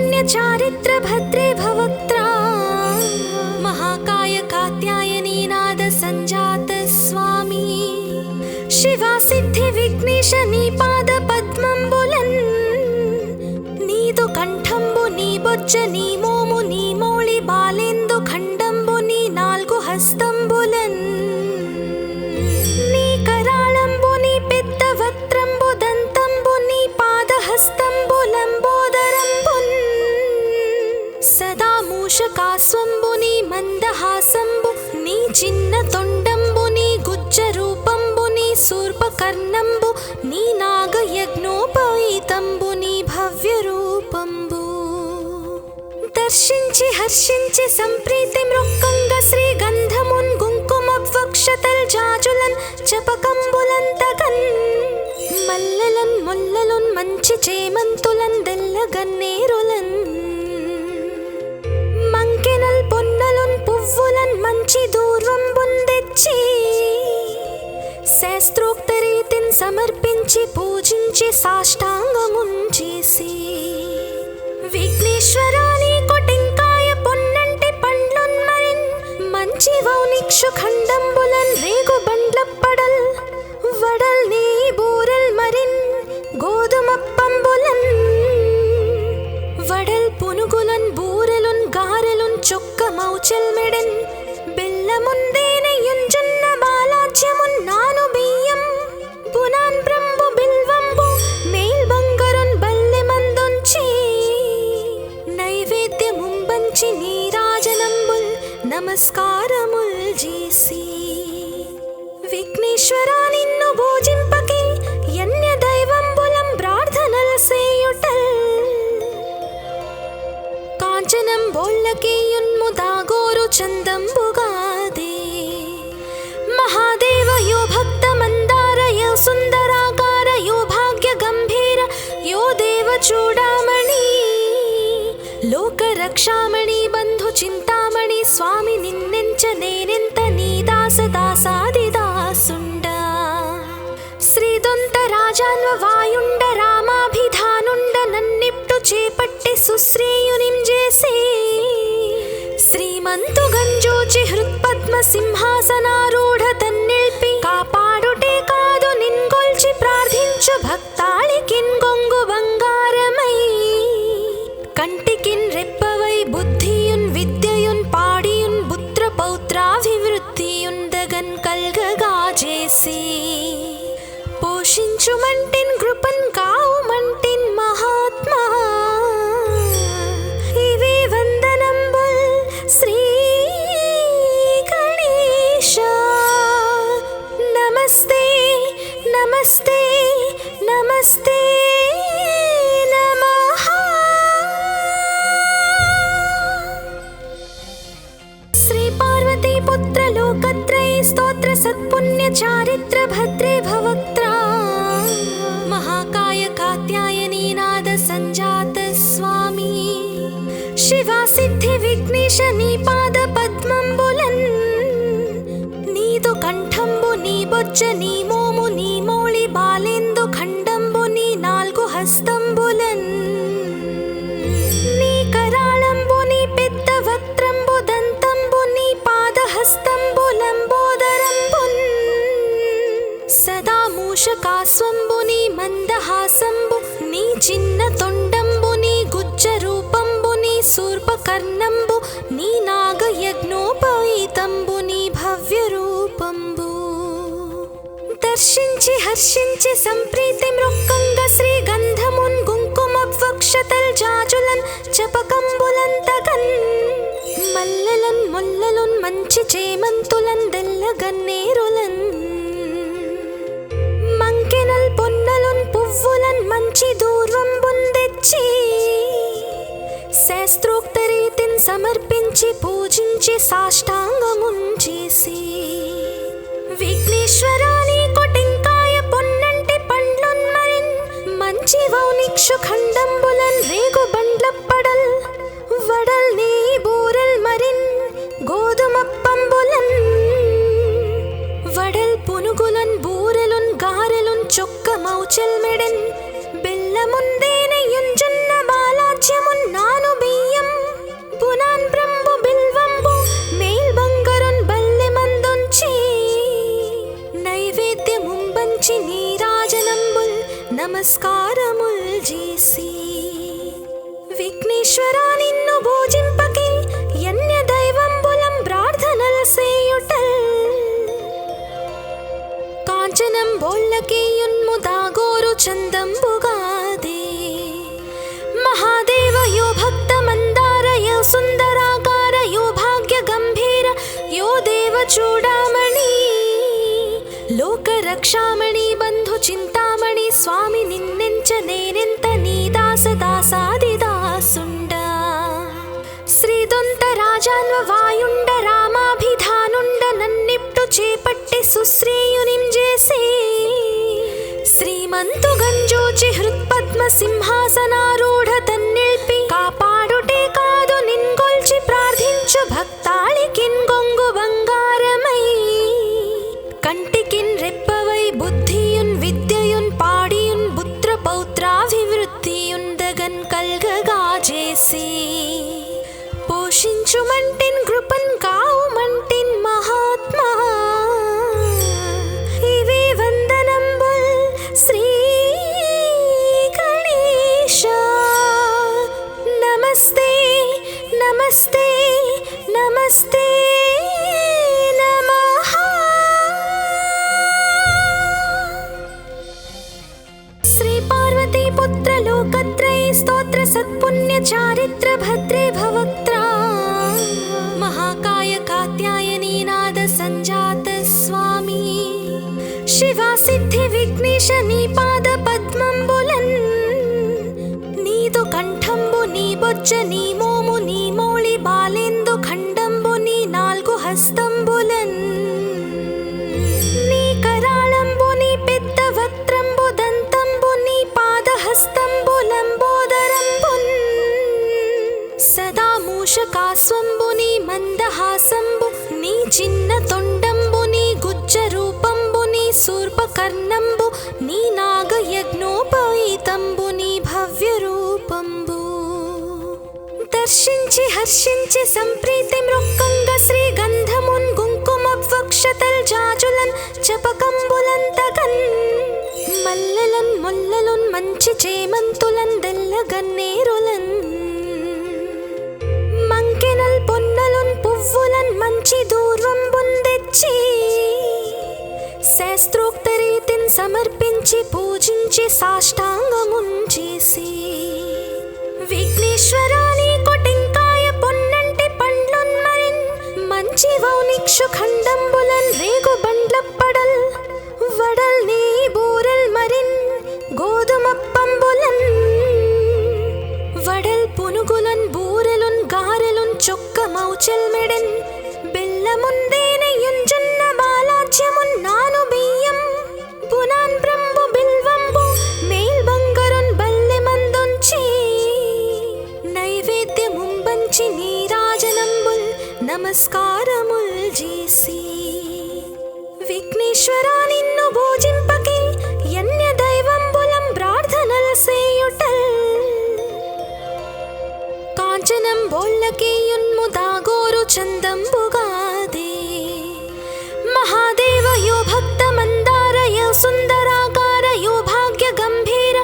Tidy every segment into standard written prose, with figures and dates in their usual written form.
पुण्यचारित्र भद्रे भवक्त्रा महाकाय कात्यायनी नाद संजात स्वामी शिवा सिद्धि विघ्नेश नी पाद पद्मंबुलन नीदु कंठंबु नी बोज्ज नी मोमु नी मोळि बालेंदु खंडंबु नी नाल्गु हस्తంబులన్ నీ కరాళంబు నీ పెద్ద వక్త్రంబు దంతంబు నీ పాదహస్తంబులంబోదరంబున్ సదా మూషకాస్వంబు నీ మందహాసంబు నీ చిన్న తొండంబు నీ గుజ్జ రూపంబు నీ శూర్పకర్ణంబు నీ నాగయజ్ఞోపవీతంబు నీ భవ్య రూపంబు దర్శించి హర్షించి సంప్రీతి మృక్కంగ శ్రీగంధమున్ కుంకుమవక్షతల్ జాజులన్ చపకంబులంతగన్ మల్లెలన్ ముల్లలున్ మంచి చేమంతులన్ దెల్లగన్నేరులన్ మంకెనల్ పొన్నలున్ పువ్వులన్ మంచి దూర్వంబున్ తెచ్చి శాస్త్రోక్త రీతిన్ సమర్పించి పూజించి సాష్టాంగమున్ చేసి విఘ్నేశ్వరాని కొటెంకాయ పొన్నంటి పండ్లున్ మరిన్ మంచి వౌనిక్షు ఖండంబులన్ రేగు బండ్లప్పడల్ వడల్ నీ బూరల్ మరిన్ గోధుమప్పంబులన్ వడల్ పునుగులన్ బూరెలున్ గారెలున్ చొక్క మౌచల్ మెడన్ బెల్లముందేనెయ్యున్ జొన్న బాలాజ్యమున్ నాను బియ్యం పునాన్ బ్రంబు బిల్వంబు మేల్ బంగరున్ బల్లె మందుంచి నైవేద్యముంబంచి నీరాజనంబుల్ నమస్కారముల్ చేసి విఘ్నేశ్వరా నిన్ను భోజింపకి యన్య దైవంబులం ప్రార్థనల సేయుటల్ కాంచనం బోళ్ళకేయున్ము దాగోరు చందంబుగాదే మహాదేవ యో భక్త మందార యో సుందరాకార యో భాగ్య గంభీర యో దేవ చూడామణి లోక రక్షామణి బంధు చింతామణి స్వామి నిన్నెంచ నేనెంత నీ దాస దాసాది దాసుండ శ్రీదొంత రాజాన్వ వాయుండ రామాభిధానుండ నన్నిప్టు చేపట్టి సుశ్రేయునిం చేసి శ్రీమంతు గంజోచి హృత్పద్మ సింహాసనారూఢ తన్నిల్పి కాపాడుటే కాదు నిన్గొల్చి ప్రార్థించు భక్తాళికిన్ గొంగు బంగారమై కంటికిన్ రెప్పవై బుద్ధియున్ విద్యయున్ పాడియున్ పుత్ర పౌత్రాభివృద్ధియున్ దగన్ కల్గగా చేసి పోషించుమంటిన్ కృపన్ కావుమంటిన్ మహాత్మా ఇవే వందనంబుల్ శ్రీ గణేశ నమస్తే నమస్తే నమస్తే నమః శ్రీ పార్వతీ పుత్ర లోకత్రయీ స్తోత్ర సత్పుణ్య చారిత్ర భద్రే భవక్త్రా महाकाय कात्यायनी नाद संजात स्वामी शिवा सिद्धि विघ्नेश नी पाद पद्मंबुलन नीदु कंठंबु नी बोज्ज नी मोमु नी मोळि बालेंदु खंडंबु नी नाल्गु हस्తంబులన్ నీ కరాళంబు నీ పెద్ద వక్త్రంబు దంతంబు నీ పాదహస్తంబులంబోదరంబున్ సదా మూషకాస్వంబు నీ మందహాసంబు నీ చిన్న తొండంబు నీ గుజ్జ రూపంబు నీ శూర్పకర్ణంబు నీ నాగయజ్ఞోపవీతంబు నీ భవ్య రూపంబు దర్శించి హర్షించి సంప్రీతి మృక్కంగ శ్రీగంధమున్ కుంకుమవక్షతల్ జాజులన్ చపకంబులంతగన్ మల్లెలన్ ముల్లలున్ మంచి చేమంతులన్ దెల్లగన్నేరులన్ మంకెనల్ పొన్నలున్ పువ్వులన్ మంచి దూర్వంబున్ తెచ్చి శాస్త్రోక్త రీతిన్ సమర్పించి పూజించి సాష్టాంగమున్ చేసి విఘ్నేశ్వరాని కొటెంకాయ పొన్నంటి పండ్లున్ మరిన్ మంచి వౌనిక్షు ఖండంబులన్ రేగు బండ్లప్పడల్ వడల్ నీ బూరల్ మరిన్ గోధుమప్పంబులన్ వడల్ పునుగులన్ బూరెలున్ గారెలున్ చొక్క మౌచల్ మెడన్ బెల్లముందేనెయ్యున్ జొన్న బాలాజ్యమున్ నాను నమస్కారముల్ చేసి విఘ్నేశ్వరా నిన్ను భోజింపకే యన్య దైవంబులం ప్రార్థనల్ సేయుటల్ కాంచనం బోళ్ళకే యున్ముదాగోరు చందంబుగాదే మహాదేవ యో భక్త మందార యో సుందరాకార యో భాగ్య గంభీర యో దేవ చూడామణి లోక రక్షామణి బంధు చింతామణి స్వామి నిన్నెంచ నేనెంత నీ దాస దాసాది దాసుండ శ్రీదొంత రాజాన్వ వాయుండ రామాభిధానుండ నన్నిప్టు చేపట్టి సుశ్రేయునిం చేసి శ్రీమంతు గంజోచి హృత్పద్మ సింహాసనారూఢ తన్నిల్పి కాపాడుటే కాదు నిన్గొల్చి ప్రార్థించు భక్తాళికిన్ గొంగు బంగారమై కంటికిన్ రెప్పవై బుద్ధియున్ విద్యయున్ పాడియున్ పుత్ర పౌత్రాభివృద్ధియున్ దగన్ కల్గగా చేసి పోషించుమంటిన్ కృపన్ కావుమంటిన్ మహాత్మా ఇవే వందనంబుల్ శ్రీ గణేశ నమస్తే నమస్తే నమస్తే నమః శ్రీ పార్వతీ పుత్ర లోకత్రయ స్తోత్ర సత్పుణ్య చారిత్ర భద్రే భవక్త్రా మహాకాయ కాత్యాయనీ నాద సంజాత స్వామి శివా సిద్ధి విఘ్నేశ నీ పాద పద్మంబులన్ నీదు కంఠంబు నీ బొజ్జ నీ మోము నీ మౌళి బాలేందు ఖండంబు నీ నాల్గు హస్తంబులన్ నీ కరాళంబు నీ పెద్ద వక్త్రంబు దంతంబు నీ పాదహస్తంబు లంబోదరంబున్ సదా మూషకాస్వంబు నీ మందహాసంబు నీ చిన్న తొండంబు నీ గుజ్జ రూపంబు నీ శూర్పకర్ణంబు నీ నాగయజ్ఞోపవీతంబు నీ భవ్య రూపంబు దర్శించి హర్షించి సంప్రీతి మృక్కంగ శ్రీ గంధమున్ కుంకుమవక్షతల్ జాజులన్ చపకంబులన్ తగన్ మల్లెలన్ ముల్లలున్ మంచి చేమంతులన్ దెల్లగన్నేరులన్ మంకెనల్ పొన్నలున్ పువ్వులన్ మంచి దూర్వంబున్ తెచ్చి శాస్త్రోక్త రీతిన్ సమర్పించి పూజించి సాష్టాంగమున్ చేసి విఘ్నేశ్వరా నీకు టెంకాయ పొన్నంటి పండ్లున్ మరిన్ మంచి వౌనిక్షు ఖండంబులన్ రేగు బండ్లప్పడల్ వడల్ నీ బూరెల్ మరిన్ గోధుమప్పంబులన్ వడల్ పునుగులన్ బూరెలున్ గారెలున్ చొక్క మౌచెల్ మెడెన్ బెల్లముందేనయున్ జొన్న బాలాజ్యమున్ నాను బియ్యం పునాన్ బ్రంబు బిల్వంబు మేల్ బంగరున్ బల్లె మందొంచి నైవేద్యముంబంచి నీరాజనంబుల్ నమస్కారముల్ చేసి విఘ్నేశ్వరా నిన్ను భోజింపకే యన్య దైవంబులం ప్రార్థనల్ సేయుటల్ కాంచనం బోళ్ళకే యున్ముదాగోరు చందంబుగాదే మహాదేవ యో భక్త మందార యో సుందరాకార యో భాగ్య గంభీర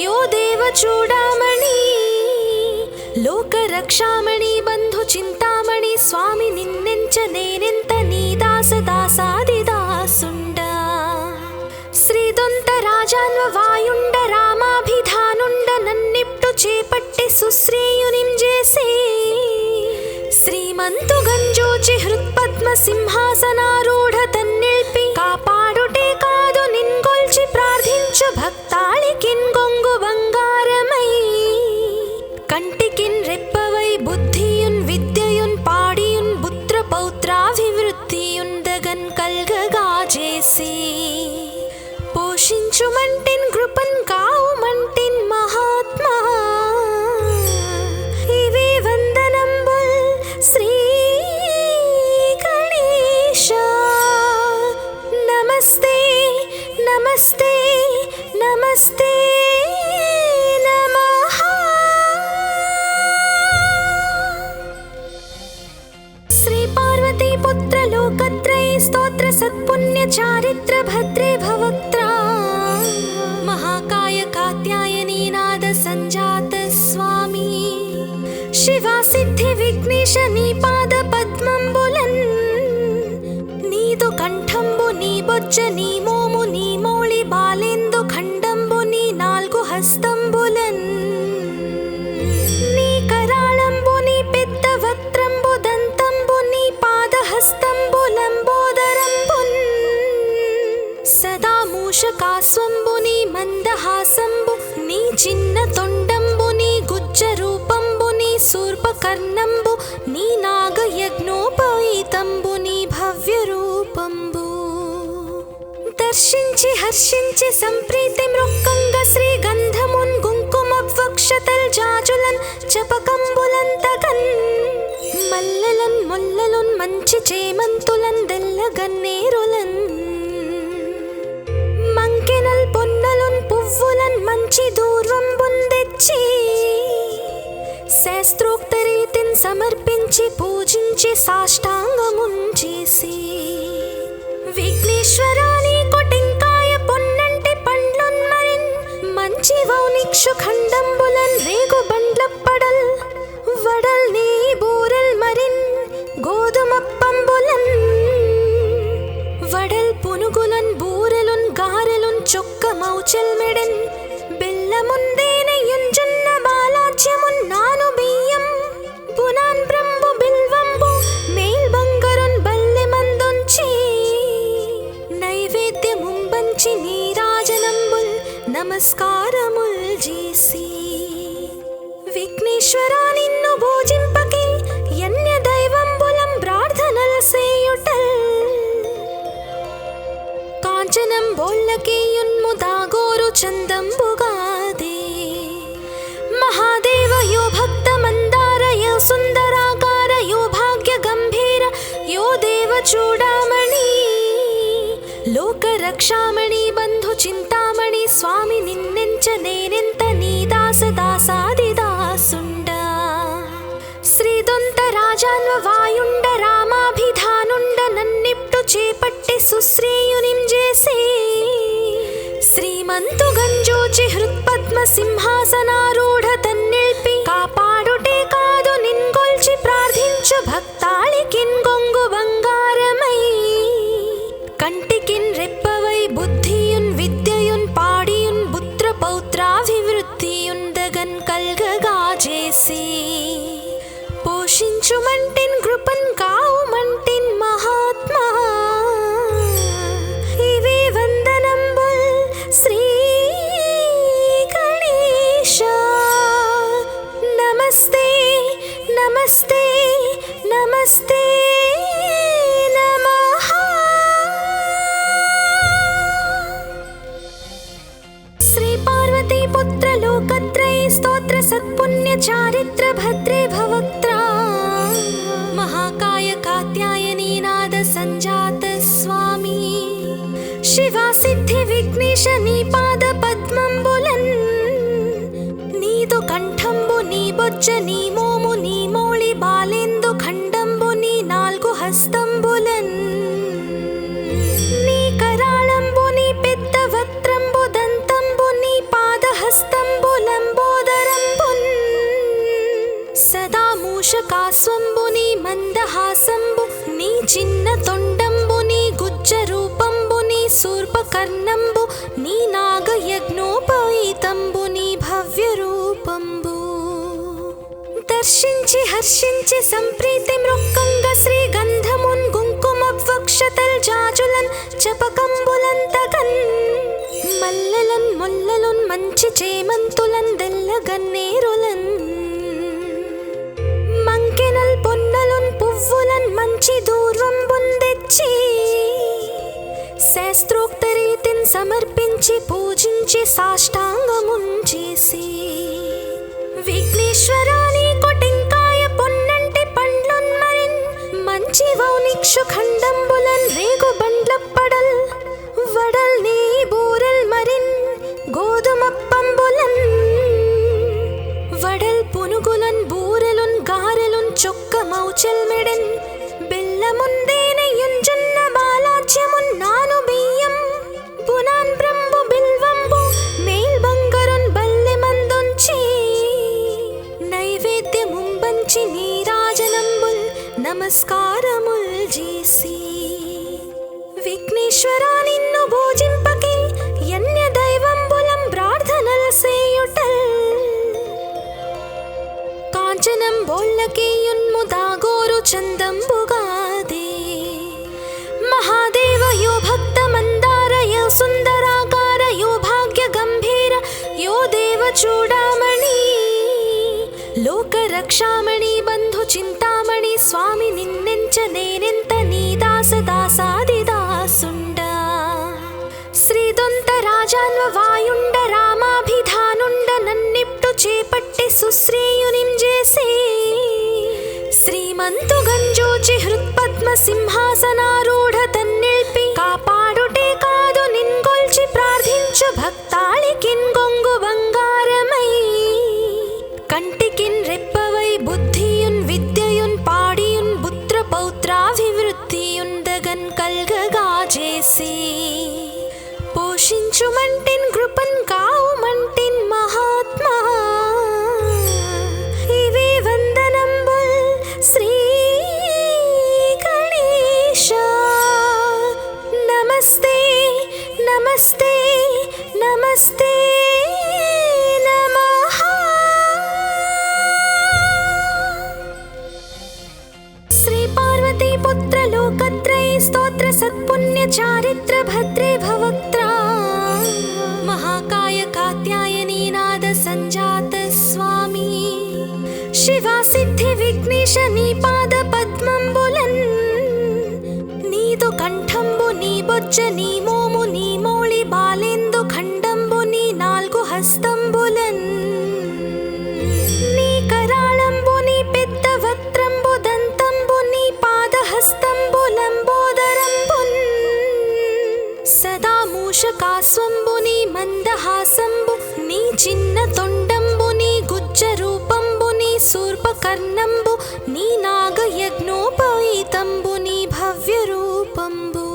యో దేవ చూడామణి లోక రక్షామణి బంధు చింతామణి స్వామి నిన్నెంచ నేనెంత నీ దాస దాసాది దాసుండ శ్రీదొంత రాజాన్వ వాయుండ రామాభిధానుండ నన్నిప్టు చేపట్టి సుశ్రేయునిం చేసి శ్రీమంతు గంజోచి హృత్పద్మ సింహాసనారూఢ తన్నిల్పి కాపాడుటే కాదు నిన్గొల్చి ప్రార్థించు భక్తాళికిన్ గొంగు బంగారమై కంటికిన్ రెప్పవై బుద్ధియున్ విద్యయున్ పాడియున్ పుత్ర పౌత్రాభివృద్ధియున్ దగన్ కల్గగా చేసి పోషించుమంటిన్ కృపన్ కావుమంటిన్ మహాత్మా ఇవే వందనంబుల్ శ్రీ గణేశ నమస్తే నమస్తే నమస్తే నమః శ్రీ పార్వతీ పుత్ర లోకత్రయ స్తోత్ర సత్పుణ్య చారిత్ర భద్రే భవక్త్రా మహాకాయ कात्यायनी नाद संजात स्वामी शिवा सिद्धि विघ्नेश नी पाद पद्मंबुलन नीदु कंठंबु नी बొజ్జ నీ మోము నీ మౌళి బాలేందు ఖండంబు నీ నాలుగు హస్తంబులన్ నీ కరాళంబు నీ పెద్ద వక్త్రంబు దంతంబు నీ పాద హస్తంబులంబోదరంబున్ సదా మూషకాస్వంబు నీ మందహాసంబు నీ చిన్న తొండంబు నీ గుజ్జ రూపంబు నీ శూర్పకర్ణంబు నీ నాగయజ్ఞోపవీతంబు నీ భవ్య రూపంబు దర్శించి హర్షించి సంప్రీతి మృక్కంగ శ్రీగంధమున్ కుంకుమవక్షతల్ జాజులన్ చపకంబులంతగన్ మల్లెలన్ ముల్లలున్ మంచి చేమంతులన్ దెల్లగన్నేరులన్ మంకెనల్ పొన్నలున్ పువ్వులన్ మంచి దూర్వంబున్ తెచ్చి శాస్త్రోక్త రీతిన్ సమర్పించి పూజించి సాష్టాంగమున్ చేసి విఘ్నేశ్వరాని కొటెంకాయ పొన్నంటి పండ్లున్ మరిన్ మంచి వౌనిక్షు ఖండంబులన్ రేగు బండ్లప్పడల్ వడల్ నీ బూరెల్ మరిన్ గోధుమప్పంబులన్ వడల్ పునుగులన్ బూరెలున్ గారెలున్ చొక్క మౌచెల్ మెడన్ బెల్లముందేనయున్ జొన్న బాలాజ్యమున్ నాను బియ్యం పునాన్ బ్రంబు బిల్వంబు మేల్ బంగరున్ బల్లె మందుంచి నైవేద్యముంబంచి నీరాజనంబుల్ నమస్కారముల్ చేసి విఘ్నేశ్వరా నిన్ను భోజింపకే యన్య దైవంబులం ప్రార్థనల్ సేయుటల్ కాంచనం బోళ్ళకేయున్ముదాగోరు చందంబుగాదే మహాదేవ యో భక్త మందార యో సుందరాకార యో భాగ్య గంభీర యో దేవ చూడామణి లోక రక్షామణి బంధు చింతామణి స్వామి నిన్నెంచ నేనెంత నీ దాస దాసాది దాసుండ శ్రీదొంత రాజాన్వ వాయుండ రామాభిధానుండ నన్నిప్టు చేపట్టి సుశ్రేయునిం చేసి శ్రీమంతు గంజోచి హృత్పద్మ సింహాసనారూఢ తన్నిల్పి కాపాడుటే కాదు నిన్గొల్చి ప్రార్థించు భక్తాళికిన్ గొంగు బంగారమై కంటికిన్ రెప్పవై బుద్ధియున్ విద్యయున్ పాడియున్ పుత్ర పౌత్రాభివృద్ధియున్ దగన్ కల్గగా చేసి పోషించుమంటిన్ కృపన్ కావుమంటిన్ మహాత్మా ఇవే వందనంబుల్ శ్రీ గణేశ నమస్తే నమస్తే నమస్తే నమః శ్రీ పార్వతీ పుత్ర లోకత్రయ స్తోత్ర సత్పుణ్య చారిత్ర భద్రే భవక్త్రా महाकाय कात्यायनी नाद संजात स्वामी शिवा सिद्धि विघ्नेश नी पाद पद्मंबुलन नीदु कंठंबु नी बొజ్జ నీ మోము నీ మౌళి బాలేందు ఖండంబు నీ నాలుగు హస్తంబులన్ నీ కరాళంబు నీ పెద్ద వక్త్రంబు దంతంబు నీ పాద హస్తంబులంబోదరంబున్ సదా మూషకాస్వంబు నీ మందహాసంబు నీ చిన్న తొండంబు నీ గుజ్జ రూపంబు నీ శూర్పకర్ణంబు నీ నాగయజ్ఞోపవీతంబు నీ భవ్య రూపంబు దర్శించి హర్షించి సంప్రీతి మృక్కంగ శ్రీగంధమున్ కుంకుమవక్షతల్ జాజులన్ చపకంబులంతగన్ మల్లెలన్ ముల్లలున్ మంచి చేమంతులన్ దెల్లగన్నేరులన్ మంకెనల్ పొన్నలున్ పువ్వులన్ మంచి దూర్వంబున్ తెచ్చి శాస్త్రోక్త రీతిన్ సమర్పించి పూజించి సాష్టాంగమున్ చేసి విఘ్నేశ్వరాని కొటెంకాయ పొన్నంటి పండ్లున్ మరిన్ మంచి వౌనిక్షు ఖండంబులన్ రేగు బండ్లప్పడల్ వడల్ నీ బూరెల్ మరిన్ గోధుమప్పంబులన్ వడల్ పునుగులన్ బూరెలున్ గారెలున్ చొక్క మౌచెల్ మెడన్ బెల్లముందేనయున్ జొన్న బాలాజ్యమున్ నాను బియ్యం పునాన్ బ్రంబు బిల్వంబు మేల్ బంగరు నమస్కారముల్ చేసి విఘ్నేశ్వరా నిన్ను భోజింపకే యన్య దైవంబులం ప్రార్థనల్ సేయుటల్ కాంచనం బోళ్ళకే యున్ముదాగోరు చందంబుగాదే మహాదేవ యో భక్త మందార యో సుందరాకార యో భాగ్య గంభీర యో దేవ చూడామణి లోక రక్షామణి బంధు చింతామణి స్వామి నిన్నెంచ నేనెంత నీ దాస దాసాది దాసుండ శ్రీదొంత రాజాన్వ వాయుండ రామాభిధానుండ నన్నిప్టు చేపట్టి సుశ్రీయునిం చేసి శ్రీమంతు గంజోచి హృత్పద్మ సింహాసనారూఢ తన్నిల్పి కాపాడుటే కాదు నిన్గొల్చి ప్రార్థించు భక్తాళికిన్ గొంగు బంగారమై కంటికిన్ రెప్పవై బుద్ధియున్ విద్యయున్ పాడియున్ పుత్ర పౌత్రాభివృద్ధియున్ దగన్ కల్గగా చేసి పోషించుమంటిన్ కృపన్ కావుమంటిన్ మహాత్మా ఇవే వందనంబుల్ శ్రీ గణేశ నమస్తే నమస్తే నమస్తే నమః శ్రీ పార్వతీ పుత్ర లోకత్రయ స్తోత్ర సత్పుణ్య చారిత్ర భద్రే భవక్త్రా మహాకాయ కాత్యాయనీ నాద సంజాత స్వామి శివా సిద్ధి విఘ్నేశ నీ పాద పద్మంబులన్ నీదు కంఠంబు నీ బొజ్జ నీ మోము నీ మౌళి బాలేందు ఖండంబు నీ నాల్గు హస్తంబులన్ నీ కరాళంబు నీ పెద్ద వక్త్రంబు దంతంబు నీ పాదహస్తంబు లంబోదరంబున్ సదా మూషకాస్వంబు నీ మందహాసంబు నీ చిన్న తొండంబు నీ గుజ్జ రూపంబు నీ శూర్పకర్ణంబు నీ నాగయజ్ఞోపవీతంబు నీ భవ్య రూపంబు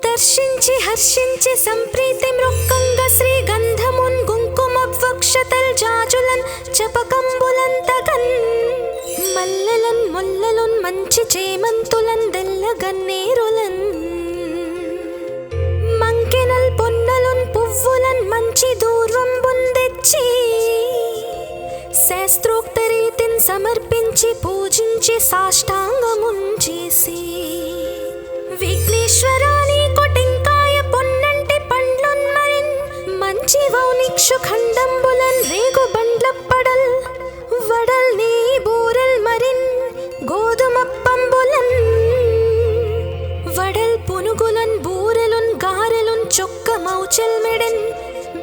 దర్శించి హర్షించి సంప్రీతి మృక్కంగ శ్రీ గంధమున్ కుంకుమవక్షతల్ జాజులన్ చపకంబులన్ తగన్ మల్లెలన్ ముల్లలున్ మంచి చేమంతులన్ దెల్ల గన్నేరులన్ మంకెనల్ పొన్నలున్ పువ్వులన్ మంచి దూర్వంబున్ తెచ్చి శాస్త్రోక్త రీతిన్ సమర్పించి పూజించి సాష్టాంగమున్ చేసి విఘ్నేశ్వరా నీకు టెంకాయ పొన్నంటి పండ్లున్ మరిన్ మంచి వౌనిక్షు ఖండంబులన్ రేగు బండ్లప్పడల్ వడల్ నీ బూరెల్ మరిన్ గోధుమప్పంబులన్ వడల్ పునుగులన్ బూరెలున్ గారెలున్ చొక్క మౌచెల్ మెడన్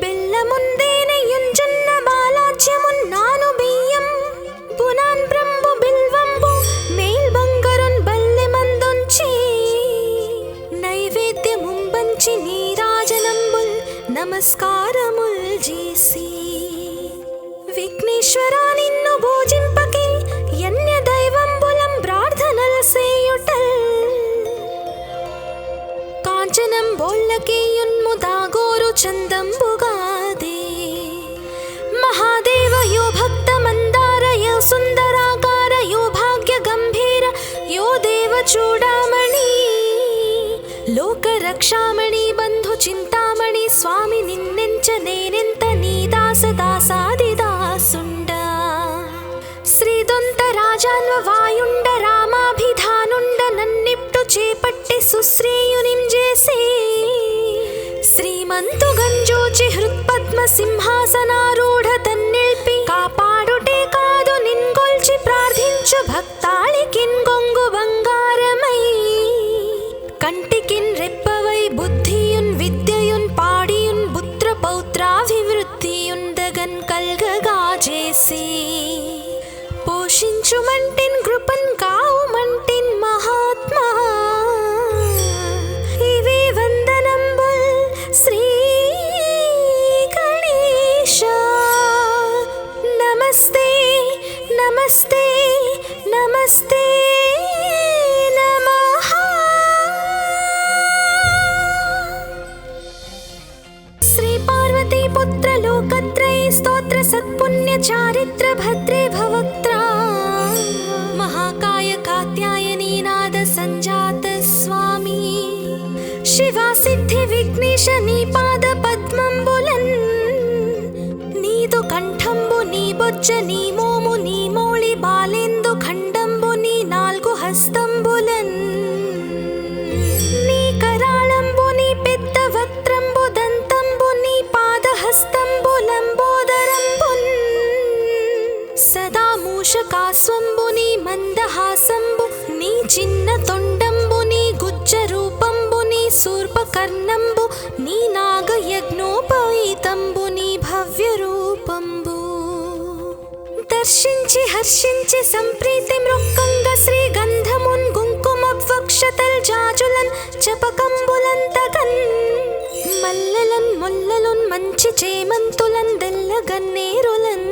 బెల్లముందేనయున్ జొన్న బాలాజ్యమున్ నాను బియ్యం పునాన్ బ్రంబు బిల్వంబు మేల్ బంగరున్ బల్లె మందొంచి నైవేద్యముంబంచి నీరాజనంబుల్ నమస్కారముల్ చేసి విఘ్నేశ్వరా నిన్ను భోజింపకే యన్య దైవంబులం ప్రార్థనల్ సేయుటల్ కాంచనం బోళ్ళకే యున్ముదాగోరు చందంబుగాదే మహాదేవ యో భక్త మందార యో సుందరాకార యో భాగ్య గంభీర యో దేవ చూడామణి లోక రక్షామణి బంధు చింతామణి స్వామి నిన్నెంచ నేనెంత నీ దాస దాసాది దాసుండ శ్రీదొంత రాజాన్వ వాయుండ రామాభిధానుండ నన్నిప్టు చేపట్టి సుశ్రీయునిం చేసి శ్రీమంతు గంజోచి హృత్పద్మ సింహాసనారూఢ తన్నిల్పి కాపాడుటే కాదు నిన్గొల్చి ప్రార్థించు భక్తాళికిన్ గొంగు బంగారమై కంటికిన్ రెప్పవై బుద్ధియున్ విద్యయున్ పాడియున్ పుత్ర పౌత్రాభివృద్ధియున్ దగన్ కల్గగా చేసి పోషించుమంటిన్ కృపన్ కావుమంటిన్ మహాత్మా ఇవే వందనంబుల్ శ్రీ గణేశ నమస్తే నమస్తే నమస్తే నమః శ్రీ పార్వతీ పుత్ర లోకత్రయ స్తోత్ర సత్పుణ్య చారిత్ర భద్రే భవక్త్రా మహాకాయ విఘ్నేశ నీ పాద పద్మంబులన్ నీదు కంఠంబు నీ బొజ్జ నీ మోము నీ మౌళి బాలేందు ఖండంబు నీ నాలుగు హస్తంబులన్ నీ కరాళంబు నీ పెద్ద వక్త్రంబు దంతంబు నీ పాదహస్తంబులంబోదరంబున్ సదా మూషకాస్వంబు నీ మందహాసంబు నీ చిన్న తొండంబు నీ గుజ్జ రూపంబు నీ శూర్పకర్ణంబు నీ నాగయజ్ఞోపవీతంబు నీ భవ్య రూపంబు దర్శించి హర్షించి సంప్రీతి మృక్కంగ శ్రీగంధమున్ కుంకుమవక్షతల్ జాజులన్ చపకంబులంతగన్ మల్లెలన్ ముల్లలున్ మంచి చేమంతులన్ దెల్లగన్నేరులన్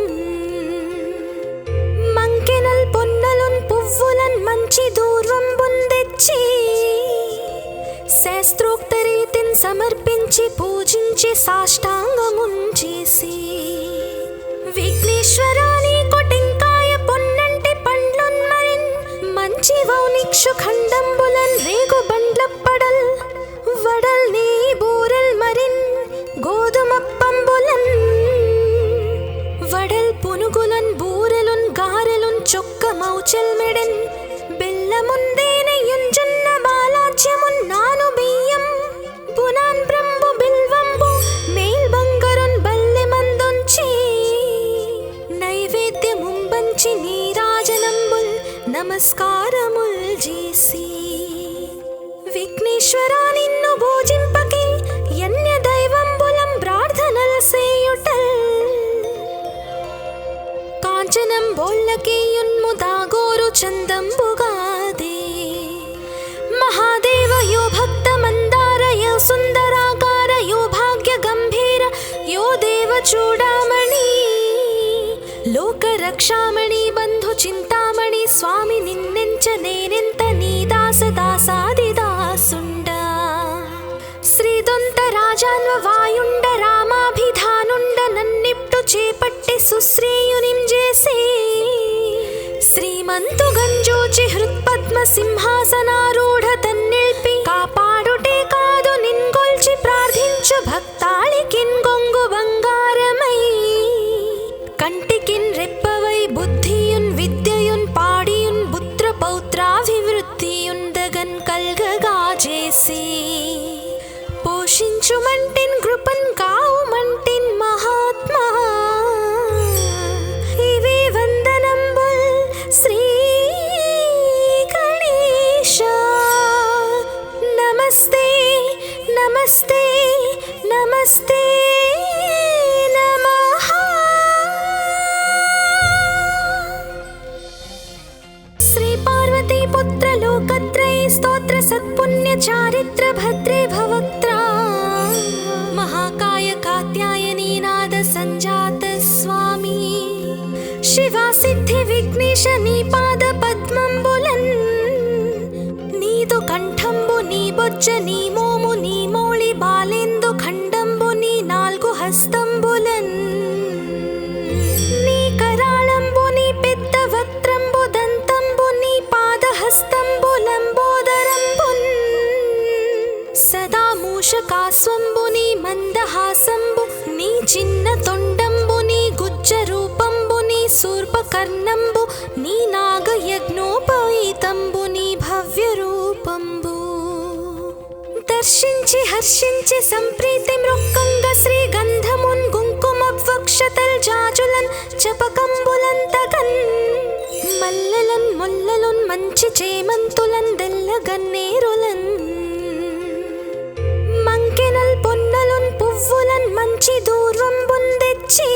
మంకెనల్ పొన్నలున్ పువ్వులన్ మంచి దూర్వంబున్ తెచ్చి శాస్త్రోక్త రీతిని సమర్పించి పూజించి సాష్టాంగమున్ చేసి విఘ్నేశ్వరా నీకు టెంకాయ పొన్నంటి పండ్లున్ మరిన్ మంచి వౌనిక్షు ఖండంబులన్ రేగు బండ్లప్పడల్ వడల్ నీ బూరెల్ మరిన్ గోధుమప్పంబులన్ వడల్ పునుగులన్ బూరెలున్ గారెలున్ చొక్క మౌచల్ మెడన్ బెల్లముందేనయుంజున్న బాలాజ్యమున్ నాను బియ్యం పునాన్ బ్రంబు బిల్వంబు మేల్ బంగరున్ బల్లె మందుంచి నైవేద్యముంబంచి నీరాజనంబుల్ నమస్కారముల్ చేసి విఘ్నేశ్వరా నిన్ను భోజింపకే యన్య దైవంబులం ప్రార్థనల్ సేయుటల్ కాంచనం బోళ్ళకేయున్ముదాగోరు చందంబుగాదే మహాదేవ యో భక్త మందార యో సుందరాకార యో భాగ్య గంభీర యో దేవ చూడామణి లోక రక్షామణి బంధు చింతామణి స్వామి నిన్నెంచ నేనెంత నీ దాస దాసాది దాసుండ శ్రీదొంత రాజాన్వ వాయుండ రామాభిధానుండ నన్నిప్టు చేపట్టి సుశ్రేయునిం చేసి శ్రీమంతు గంజోచి హృత్పద్మ సింహాసనారూఢ తన్నిల్పి కాపాడుటే కాదు నిన్గొల్చి ప్రార్థించు భక్తాళికిన్ గొంగు బంగారమై కంటికిన్ రెప్పవై బుద్ధియున్ విద్యయున్ పాడియున్ పుత్ర పౌత్రాభివృద్ధియున్ దగన్ కల్గగా చేసి పోషించుమంటిన్ కృపన్ కావుమంటిన్ మహాత్మా ఇవే వందనంబుల్ శ్రీ గణేశ నమస్తే నమస్తే నమస్తే నమః శ్రీ పార్వతీ పుత్ర లోకత్రయ స్తోత్ర సత్పుణ్య చారిత్ర భద్రే భవక్త్రా महाकाय कात्यायनी नाद संजात स्वामी शिवा सिद्धि विघ्नेश नी पाद पद्मंबुलन् नीदु कंठंबु नी बొజ్జ నీ మోము నీ మౌళి బాలేందు ఖండంబు నీ నాలుగు హస్తంబులన్ నీ కరాళంబు నీ పెద్ద వక్త్రంబు దంతంబు నీ పాదహస్తంబులంబోదరంబున్ సదా మూషకాస్వంబు నీ మందహాసంబు నీ చిన్న తొండంబు నీ గుజ్జ రూపంబు నీ శూర్పకర్ణంబు నీ నాగయజ్ఞోపవీతంబు నీ భవ్య రూపంబు దర్శించి హర్షించి సంప్రీతి మృక్కంగ శ్రీగంధమున్ కుంకుమవక్షతల్ జాజులన్ చపకంబులంతగన్ మల్లెలన్ ముల్లలున్ మంచి చేమంతులన్ దెల్లగన్నేరులన్ మంకెనల్ పొన్నలున్ పువ్వులన్ మంచి దూర్వంబున్ తెచ్చి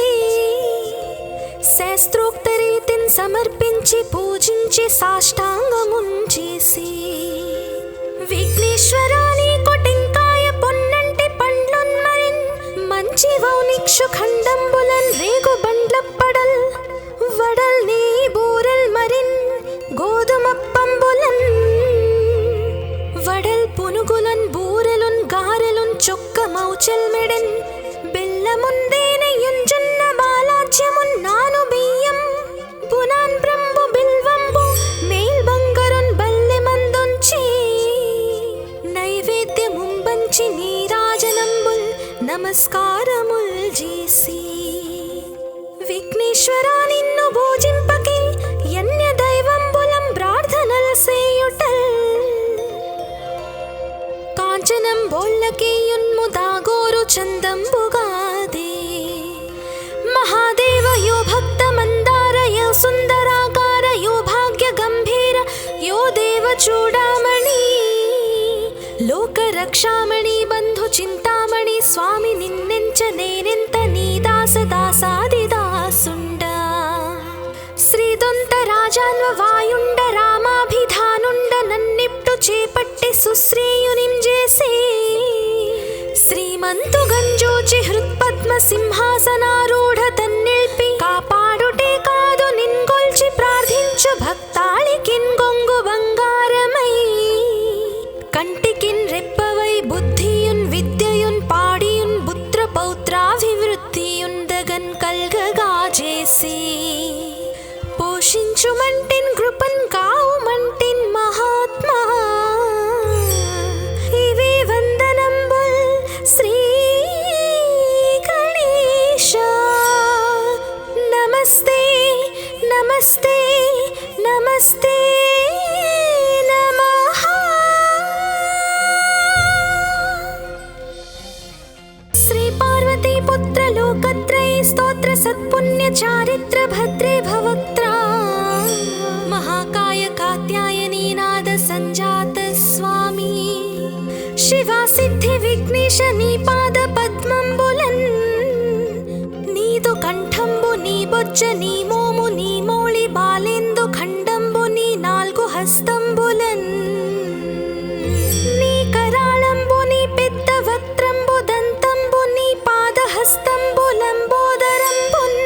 శాస్త్రోక్త రీతిని సమర్పించి పూజించి సాష్టాంగమున్ చేసి విఘ్నేశ్వరా నీకు టెంకాయ పొన్నంటి పండ్లున్ మరిన్ మంచి వౌనిక్షు ఖండంబులన్ రేగు బండ్లప్పడల్ వడల్ నీ బూరెల్ మరిన్ గోధుమప్పంబులన్ వడల్ పునుగులన్ బూరెలున్ గారెలున్ చొక్క మౌచల్ మెడన్ బెల్లముందేనయుంజున్న బాలాజ్యమున్ నాను బియ్యం పునాన్ బ్రంబు బిల్వంబు మేల్ బంగరున్ బల్లె మందుంచి నై విఘ్నేశ్వరా నిన్ను భోజింపకే యన్య దైవంబులం ప్రార్థనల్ సేయుటల్ కాంచనం బోళ్ళకే యున్ముదాగోరు చందంబుగాదే మహాదేవ యో భక్త మందార యో సుందరాకార యో భాగ్య గంభీర యో దేవ చూడామణి లోక రక్షామణి బంధు చింతామణి స్వామి నిన్నెంచ నేనెంత నీ దాస దాసాది దాసుండ శ్రీదొంత రాజాన్వ వాయుండ రామాభిధానుండ నన్నిప్టు చేపట్టి సుశ్రీయునిం చేసి శ్రీమంతు గంజోచి హృత్పద్మ సింహాసనారూఢ తన్నిల్పి కాపాడుటే కాదు నిన్గొల్చి ప్రార్థించు భక్తాళికిన్ గొంగు బంగారమై కంటికిన్ రెప్పవై బుద్ధియున్ విద్యయున్ పాడియున్ పుత్ర పౌత్రాభివృద్ధియున్ దగన్ కల్గగా చేసి పోషించుమంటిన్ కృపన్ కావుమంటిన్ మహాత్మా ఇవే వందనంబుల్ శ్రీ గణేశ నమస్తే నమస్తే నమస్తే నమః శ్రీ పార్వతీ పుత్ర లోకత్రయ స్తోత్ర సత్పుణ్య చారిత్ర భద్రే భవక్త్రా మహాకాయ కాత్యాయనీ నాద సంజాత స్వామి శివా సిద్ధి విఘ్నేశ నీ పాద పద్మంబులన్ నీదు కంఠంబు నీ బొజ్జ నీ మోము నీ మౌళి బాలేందు ఖండంబు నీ నాల్గు హస్తంబులన్ నీ కరాళంబు నీ పెద్ద వక్త్రంబు దంతంబు నీ పాదహస్తంబు లంబోదరంబున్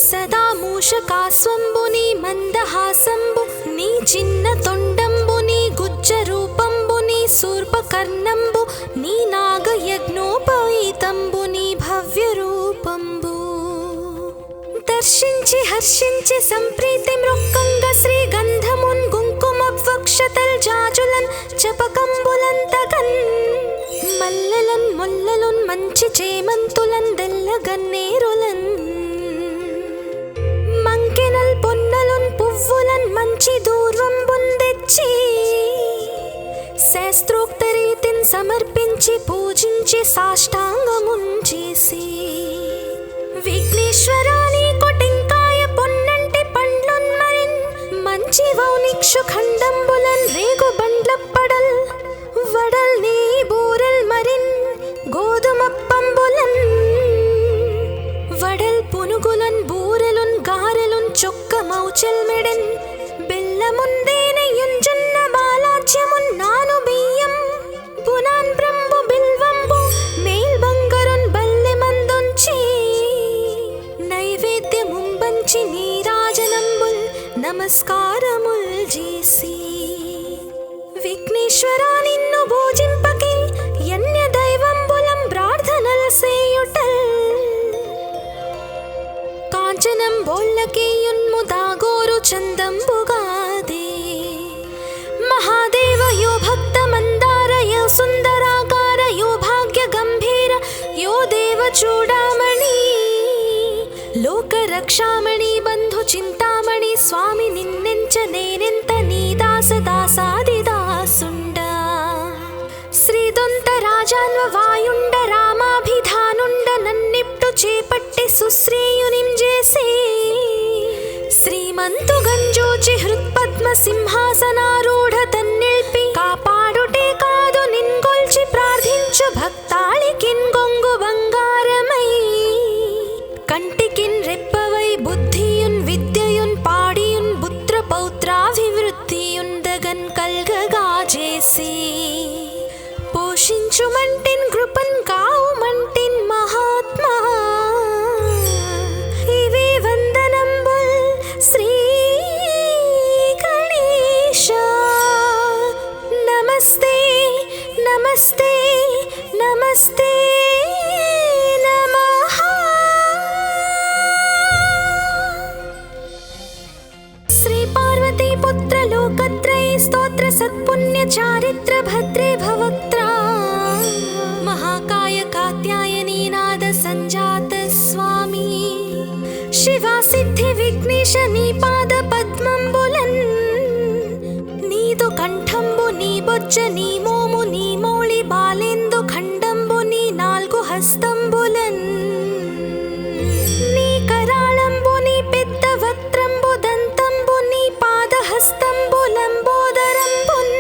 సదా మూషకాస్వంబు నీ మందహాసంబు నీ చిన్న తొండంబు నీ గుజ్జ రూపంబు నీ శూర్పకర్ణంబు నీ నాగయజ్ఞోపవీతంబు నీ భవ్య రూపంబు దర్శించి హర్షించి సంప్రీతి మృక్కంగ శ్రీ గంధమున్ కుంకుమవక్షతల్ జాజులన్ చపకంబులంతగన్ మల్లెలన్ ముల్లలున్ మంచి చేమంతులన్ దెల్లగన్నేరులన్ మంకెనల్ పొన్నలున్ పువ్వులన్ మంచి దూర్వంబున్ తెచ్చి శాస్త్రోక్త రీతిని సమర్పించి పూజించి సాష్టాంగమున్ చేసి విఘ్నేశ్వరా నీకు టెంకాయ పొన్నంటి పండ్లున్ మరిన్ మంచి వౌనిక్షు ఖండంబులన్ రేగు బండ్లప్పడల్ వడల్ నీ బూరెల్ మరిన్ గోధుమప్పంబులన్ వడల్ పునుగులన్ బూరెలున్ గారెలున్ చొక్క మౌచెల్ మెడన్ బెల్లముందేనయున్ జొన్న బాలాజ్యమున్ నాను బియ్యం పునాన్ బ్రంబు బిల్వంబు మేల్ బంగరున్ బల్లె మందుంచి నైవేద్యముంబంచి నీరాజనంబుల్ నమస్కారముల్ చేసి విఘ్నేశ్వరా నిన్ను భోజింపకే యన్య దైవంబులం ప్రార్థనల్ సేయుటల్ కాంచనం బోళ్ళకే యున్ముదాగోరు చందంబుగాదే మహాదేవ యో భక్త మందార యో సుందరాకార యో భాగ్య గంభీర యో దేవ చూడామణి లోక రక్షామణి బంధు చింతామణి స్వామి నిన్నెంచ నేనెంత నీ దాస దాసాది దాసుండ శ్రీదొంత రాజాన్వ వాయుండ రామాభిధానుండ నన్నిప్టు చేపట్టి సుశ్రీయునిం చేసి శ్రీమంతు గంజోచి హృత్పద్మ సింహాసనారూఢ తన్నిల్పి కాపాడుటే కాదు నిన్గొల్చి ప్రార్థించు భక్తాళికిన్ గొంగు బంగారమై కంటికిన్ రెప్పవై బుద్ధియున్ విద్యయున్ పాడియున్ పుత్ర పౌత్రాభివృద్ధియున్ దగన్ కల్గగా చేసి పోషించుమంటిన్ కృపన్ కావుమంటిన్ మహాత్మా ఇవే వందనంబుల్ శ్రీ గణేశ నమస్తే నమస్తే నమస్తే నమః శ్రీ పార్వతీ పుత్ర లోకత్రయ స్తోత్ర సత్పుణ్య చారిత్ర భద్రే భవక్త్రా మహాకాయ కాత్యాయనీ నాద సంజాత స్వామి శివా సిద్ధి విఘ్నేశ నీ పాద పద్మంబులన్ నీదు కంఠంబు నీ బొజ్జ నీ మోము నీ మౌళి బాలేందు ఖండంబు నీ నాలుగు హస్తంబులన్ నీ కరాళంబు నీ పెద్ద వక్త్రంబు దంతంబు నీ పాద హస్తంబులంబోదరంబున్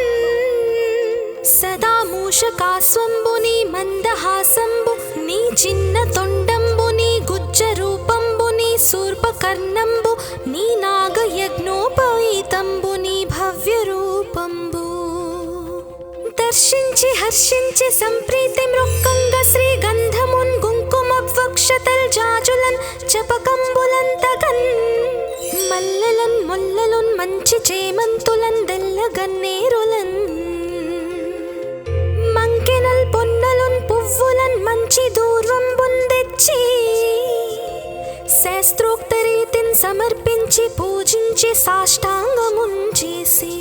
సదా మూషకాస్వంబు నీ మందహాసంబు నీ చిన్న తొండంబు నీ గుజ్జ రూపంబు నీ శూర్పకర్ణంబు నీ నాగయజ్ఞోపవీతంబు నీ భవ్య రూపంబు దర్శించి హర్షించి సంప్రీతి మృక్కంగ శ్రీగంధమున్ కుంకుమవక్షతల్ జాజులన్ చపకంబులంతగన్ మల్లెలన్ ముల్లలున్ మంచి చేమంతులన్ దెల్లగన్నేరులన్ మంకెనల్ పొన్నలున్ పువ్వులన్ మంచి దూర్వంబున్ తెచ్చి శాస్త్రోక్త రీతిని సమర్పించి పూజించి సాష్టాంగమున్ చేసి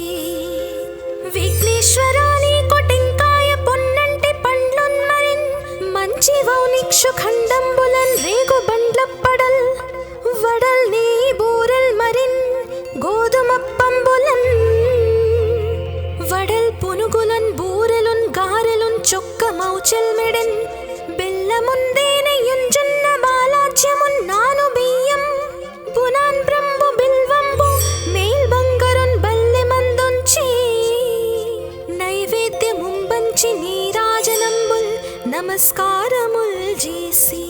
విఘ్నేశ్వరా నీకు టెంకాయ పొన్నంటి పండ్లున్ మరిన్ మంచి వౌనిక్షు ఖండంబులన్ రేగు బండ్లప్పడల్ వడల్ నీ బూరెల్ మరిన్ గోధుమప్పంబులన్ వడల్ పునుగులన్ బూరెలున్ గారెలున్ చొక్క మౌచెల్ మెడన్ బెల్లముందేనయుంజున్న బాలాజ్యమున్ నాను బియ్యం పునాన్ బ్రంబు బిల్వంబు మేల్ బంగరున్ బల్లె మందుంచి నైవేద్యముంబంచి నీరాజనంబుల్ నమస్కారముల్ చేసి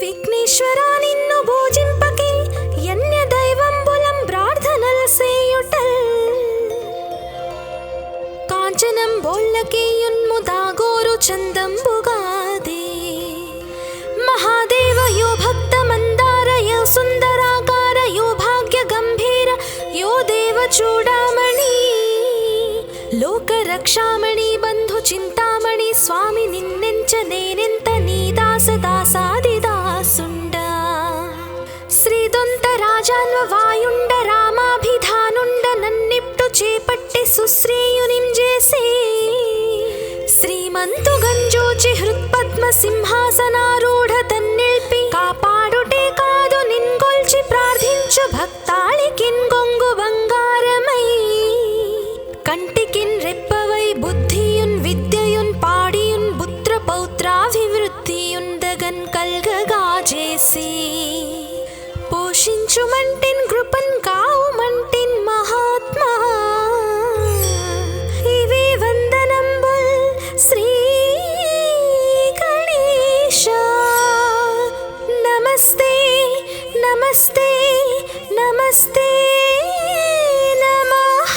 విఘ్నేశ్వరా నిన్ను భోజింపకే యన్య దైవంబులం ప్రార్థనల్ సేయుటల్ కాంచనం బోళ్ళకేయున్ముదాగోరు చందంబుగాదే మహాదేవ యో భక్త మందార యో సుందరాకార యో భాగ్య గంభీర యో దేవ చూడామణి లోక రక్షామణి బంధు చింతామణి స్వామి నిన్నెంచ నేనెంత నీ దాస దాసాది దాసుండ శ్రీదొంత రాజాన్వ వాయుండ రామాభిధానుండ నన్నిప్టు చేపట్టి సుశ్రేయునిం చేసి శ్రీమంతు గంజోచి హృత్పద్మ సింహాసనారూఢ తన్నిల్పి కాపాడుటే కాదు నిన్గొల్చి ప్రార్థించు భక్తాళికిన్ గొంగు బంగారమై కంటికిన్ రెప్పవై బుద్ధియున్ విద్యయున్ పాడియున్ పుత్ర పౌత్రాభివృద్ధియున్ దగన్ కల్గగా చేసి పోషించుమంటిన్ కృపన్ కావుమంటిన్ మహాత్మా ఇవే వందనంబుల్ శ్రీ గణేశ నమస్తే నమస్తే నమస్తే నమః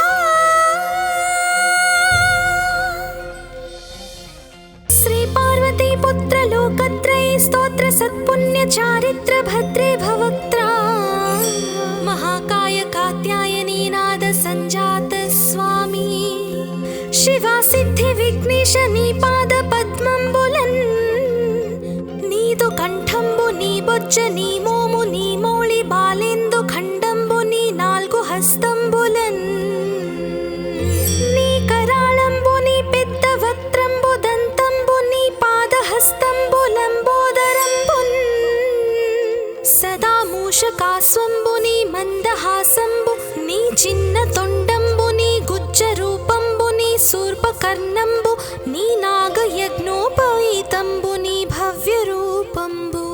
శ్రీ పార్వతీ పుత్ర లోకత్రయ స్తోత్ర సత్పుణ్య చారిత్ర భద్రే భవక్త్రా महाकाय कात्यायनी नाद संजात स्वामी शिवा सिद्धि विघ्नेश नी पाद पद्मंबुलन् नीदु कंठंबु नी बొజ్జ నీ మోము నీ మౌళి బాలేందు ఖండంబు నీ నాలుగు హస్తంబులన్ నీ కరాళంబు నీ పెద్ద వక్త్రంబు దంతంబు నీ పాద హస్తంబులంబోదరంబున్ సదా మూషకాస్వంబు నీ మందహాసంబు నీ చిన్న తొండంబు నీ గుజ్జ రూపంబు నీ శూర్పకర్ణంబు నీ నాగయజ్ఞోపవీతంబు నీ భవ్య రూపంబు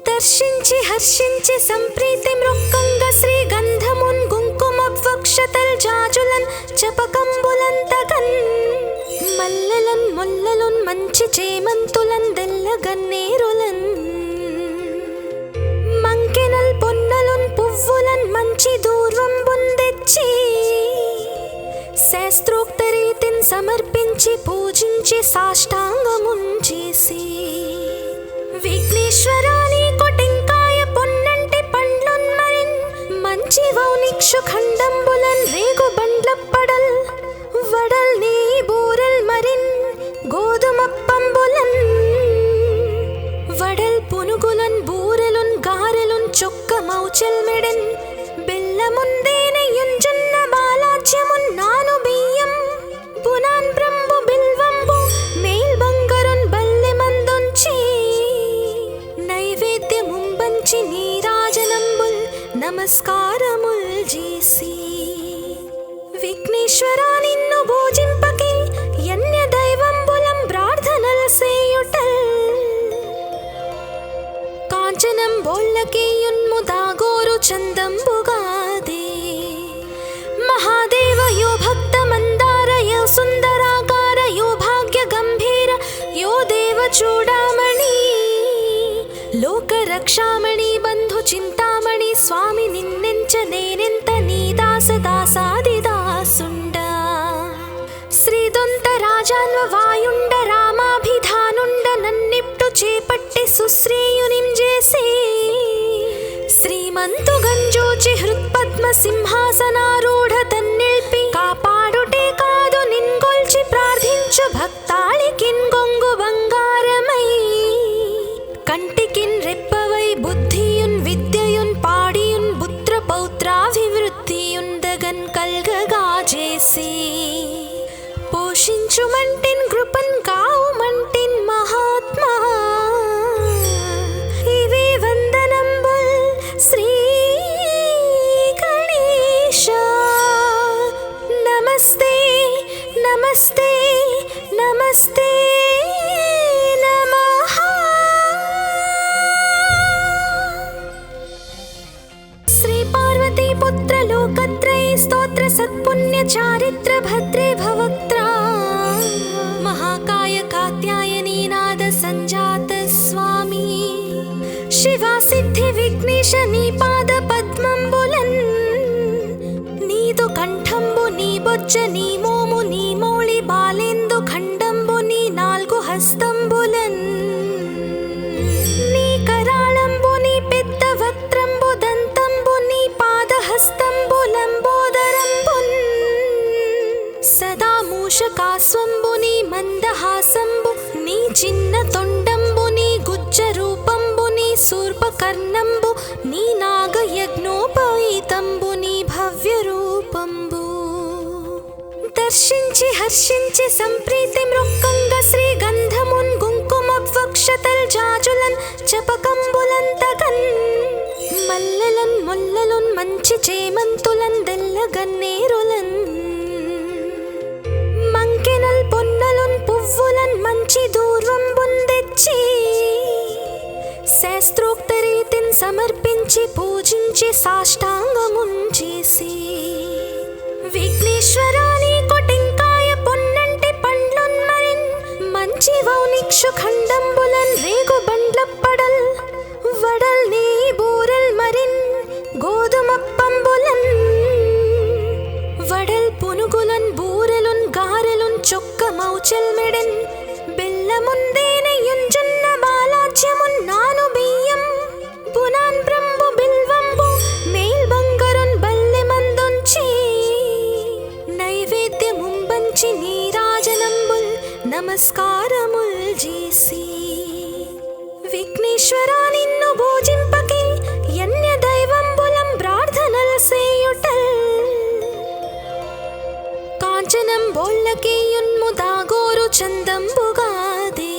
దర్శించి హర్షించి సంప్రీతి మృక్కంగ శ్రీగంధమున్ కుంకుమవక్షతల్ జాజులన్ చపకంబులంతగన్ మల్లెలన్ ముల్లలున్ మంచి చేమంతులన్ దెల్లగన్నేరులన్ మంకెనల్ పొన్నలున్ పువ్వులన్ మంచి దూర్వంబున్ తెచ్చి శాస్త్రోక్త రీతిని సమర్పించి పూజించి సాష్టాంగమున్ చేసి విఘ్నేశ్వరా నీకు టెంకాయ పొన్నంటి పండ్లున్ మరిన్ మంచి వౌనిక్షు ఖండంబులన్ రేగు బండ్లప్పడల్ వడల్ నీ బూరెల్ మరిన్ గోధుమప్పంబులన్ వడల్ పునుగులన్ బూరెలున్ గారెలున్ చొక్క మౌచెల్ మెడన్ బెల్లముందేనయుంజున్న బాలాజ్యమున్ నాను బియ్యం పునాన్ బ్రంబు బిల్వంబు మేల్ బంగరున్ బల్లె మందుంచి నైవేద్యముంబంచి నమస్కారముల్ చేసి విఘ్నేశ్వరా నిన్ను భోజింపకే యన్య దైవంబులం ప్రార్థనల సేయుటల్ కాంచనం బోళ్ళకేయున్ముదాగోరు చందంబుగాదే మహాదేవ యో భక్త మందార యో సుందరాకార యో భాగ్య గంభీర యో దేవ చూడామణి లోక రక్షామణి బంధు చింతామణి స్వామి నిన్నెంచ నేనెంత నీ దాస దాసాది దాసుండ శ్రీదొంత రాజాన్వ వాయుండ రామాభిధానుండ నన్నిప్టు చేపట్టి సుశ్రేయునిం చేసి శ్రీమంతు గంజోచి హృత్పద్మ సింహాసనారూఢ తన్నిల్పి కాపాడుటే కాదు నిన్గొల్చి ప్రార్థించు భక్తాళికిన్ గొంగు బంగారమై కంటికిన్ రెప్పవై బుద్ధియున్ విద్యయున్ పాడియున్ పుత్ర పౌత్రాభివృద్ధియున్ దగన్ కల్గగా చేసి పోషించుమంటిన్ కృపన్ కావుమంటిన్ మహాత్మా ఇవే వందనంబుల్ శ్రీ గణేశ నమస్తే నమస్తే నమస్తే నమః శ్రీ పార్వతీ పుత్ర లోకత్రయ స్తోత్ర సత్పుణ్య చారిత్ర భద్రే భవక్త్రా మహాకాయ కాత్యాయనీ నాద సంజాత స్వామి శివా సిద్ధి విఘ్నేశ నీ పాద పద్మంబులన్ నీదు కంఠంబు నీ బొజ్జ నీ మోము నీ మౌళి బాలేందు ఖండంబు నీ నాల్గు హస్తంబులన్ నీ కరాళంబు నీ పెద్ద వక్త్రంబు దంతంబు నీ పాదహస్తంబు లంబోదరంబున్ సదా మూషకాస్వంబు నీ మందహాసంబు నీ చిన్న తొండంబు నీ గుజ్జ రూపంబు నీ శూర్పకర్ణంబు నీ నాగయజ్ఞోపవీతంబు నీ భవ్య రూపంబు దర్శించి హర్షించి సంప్రీతి మృక్కంగ శ్రీగంధమున్ కుంకుమవక్షతల్ జాజులన్ చపకంబులంతగన్ మల్లెలన్ ముల్లలున్ మంచి చేమంతులన్ దెల్లగన్నేరులన్ మంకెనల్ పొన్నలున్ పువ్వులన్ మంచి దూర్వంబున్ తెచ్చి శాస్త్రోక్త రీతిన్ సమర్పించి పూజించి సాష్టాంగమున్ చేసి విఘ్నేశ్వరా నీకు టెంకాయ పొన్నంటి పండ్లున్ మరిన్ మంచి వౌనిక్షు ఖండంబులన్ రేగు బండ్లప్పడల్ వడల్ నీ బూరల్ మరిన్ గోధుమప్పంబులన్ వడల్ పునుగులన్ బూరెలున్ గారెలున్ చొక్క మౌచల్ మెడన్ బెల్లముందేనయున్ జొన్న బాలాజ్యమున్ నాను బియ్యం పునాన్ బ్రంబు బిల్వంబు మేల్ బంగరున్ బల్లె మందుంచి నైవేద్యముంబంచి నీరాజనంబుల్ నమస్కారముల్ చేసి విఘ్నేశ్వరా నిన్ను భోజింపకే యన్య దైవంబులం ప్రార్థనల సేయుటల్ కాంచనం బోళ్ళకేయున్ముదాగోరు చందంబుగాదే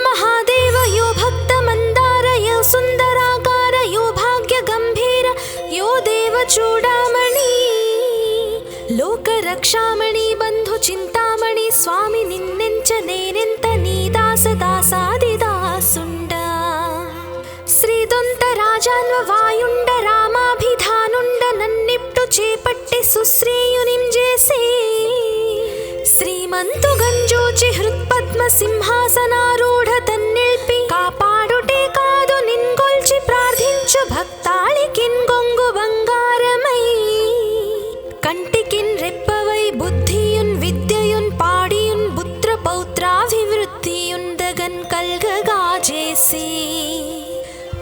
మహాదేవ యో భక్త మందార యో సుందరాకార యో భాగ్య గంభీర యో దేవ చూడామణి లోక రక్షామణి బంధు చింతామణి స్వామి నిన్నెంచ నేనెంత నీ దాస దాసాది దాసుండ శ్రీదొంత రాజాన్వ వాయుండ రామాభిధానుండ నన్నిప్టు చేపట్టి సుశ్రేయునిం చేసి శ్రీమంతు గంజోచి హృత్పద్మ సింహాసనారూఢ తన్నిల్పి కాపాడుటే కాదు నిన్గొల్చి ప్రార్థించు భక్తాళికిన్ గొంగు బంగారమై కంటికిన్ రెప్పవై బుద్ధియున్ విద్యయున్ పాడియున్ పుత్ర పౌత్రాభివృద్ధియున్ దగన్ కల్గగా చేసి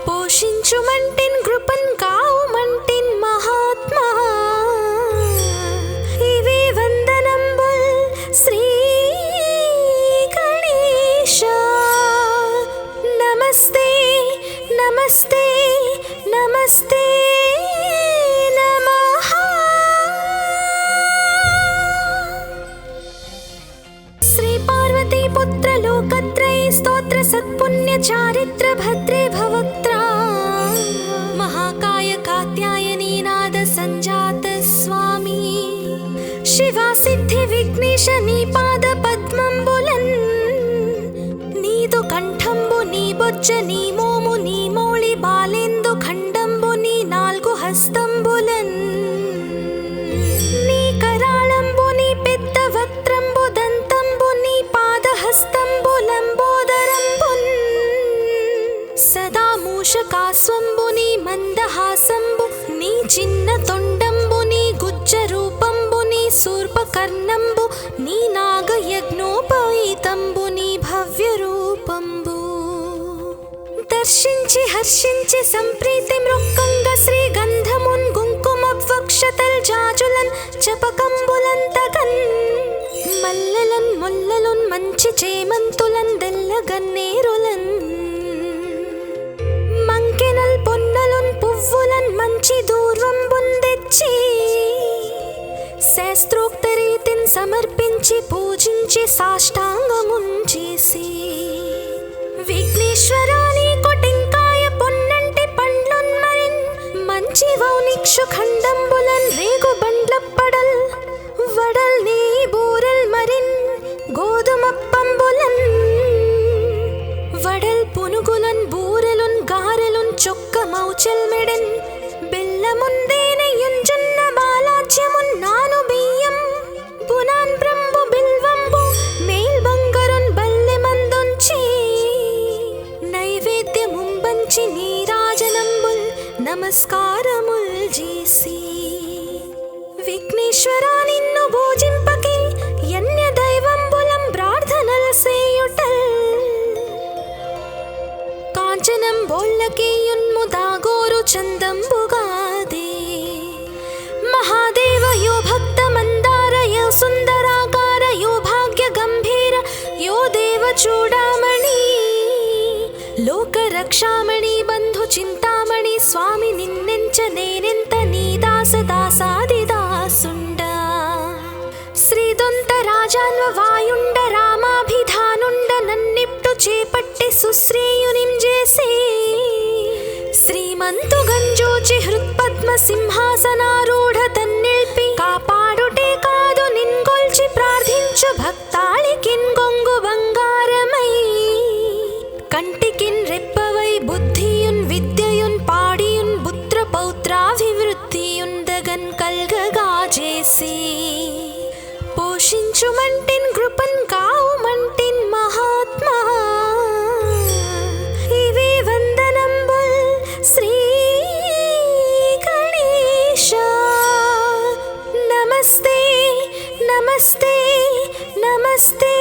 పోషించుమంటిన్ కృపన్ కావుమంటిన్ మహాత్మా ఇవే వందనంబుల్ శ్రీ గణేశ నమస్తే నమస్తే నమస్తే నమః శ్రీ పార్వతీ పుత్ర లోకత్రయ స్తోత్ర సత్పుణ్య చారిత్ర భద్రే భవక్త్రా మహాకాయ వెంకటేశ నీ పాద పద్మంబులన్ నీదు కంఠంబు నీ బొజ్జ నీ మోము నీ మౌళి బాలేందు ఖండంబు నీ నాలుగు హస్తంబులన్ నీ కరాళంబు నీ పెద్ద వక్త్రంబు దంతంబు నీ పాదహస్తంబు లంబోదరంబున్ సదా మూషకాస్వంబు నీ మందహాసంబు నీ చిన్న తొండంబు నీ గుజ్జ రూపంబు నీ శూర్పకర్ణంబు నీ నాగయజ్ఞోపవీతంబు నీ భవ్య రూపంబు దర్శించి హర్షించి సంప్రీతి మృక్కంగ శ్రీగంధమున్ కుంకుమ వక్షతల్ జాజులన్ చపకంబులంతగన్ మల్లెలన్ ముల్లలున్ మంచి చేమంతులన్ దెల్లగన్నేరులన్ మంకెనల్ పొన్నలున్ పువ్వులన్ మంచి దూర్వంబున్ తెచ్చి శాస్త్రోక్త రీతిని సమర్పించి పూజించి సాష్టాంగమున్ చేసి విఘ్నేశ్వరా నీకు టెంకాయ పొన్నంటి పండ్లున్ మరిన్ మంచి వౌనిక్షు ఖండంబులన్ రేగు బండ్లప్పడల్ వడల్ నీ బూరెల్ మరిన్ గోధుమప్పంబులన్ వడల్ పునుగులన్ బూరెలున్ గారెలున్ చొక్క మౌచల్ మెడన్ బెల్లముందేనెయ్యున్ జొన్న బాలాజ్యమున్ నాను బియ్యం పునాన్ బ్రంబు బిల్వంబు మేల్ బంగరున్ బల్లె మందుంచి నైవేద్యముంబంచి నీరాజనంబుల్ నమస్కారముల్ చేసి విఘ్నేశ్వరా నిన్ను భోజింపకి యన్య దైవంబులం ప్రార్థనల సేయుటల్ కాంచనం బోళ్ళకేయున్ముదాగోరు చందంబుగాదే మహాదేవ యో భక్త మందార యో సుందరాకార యో భాగ్య గంభీర యో దేవ చూడామణి లోక రక్షామణి బంధు చింతామణి స్వామి నిన్నెంచ నేనెంత నీ దాస దాసాది దాసుండా శ్రీదొంత రాజాన్వ వాయుండ రామాభిధానుండ నన్నిప్టు చేపట్టి సుశ్రేయునిం చేసి శ్రీమంతు గంజోచి హృత్పద్మ సింహాసనారూఢ తన్నిల్పి కాపాడుటే కాదు నిన్గొల్చి ప్రార్థించు భక్తాళికిన్ గొంగు బంగారమై కంటికిన్ రెప్పవై బుద్ధియున్ విద్యయున్ పాడియున్ పుత్ర పౌత్రాభివృద్ధియున్ దగన్ కల్గగా చేసి పోషించుమంటిన్ కృపన్ కావుమంటిన్ మహాత్మా ఇవే వందనంబుల్ శ్రీ గణేశ నమస్తే నమస్తే నమస్తే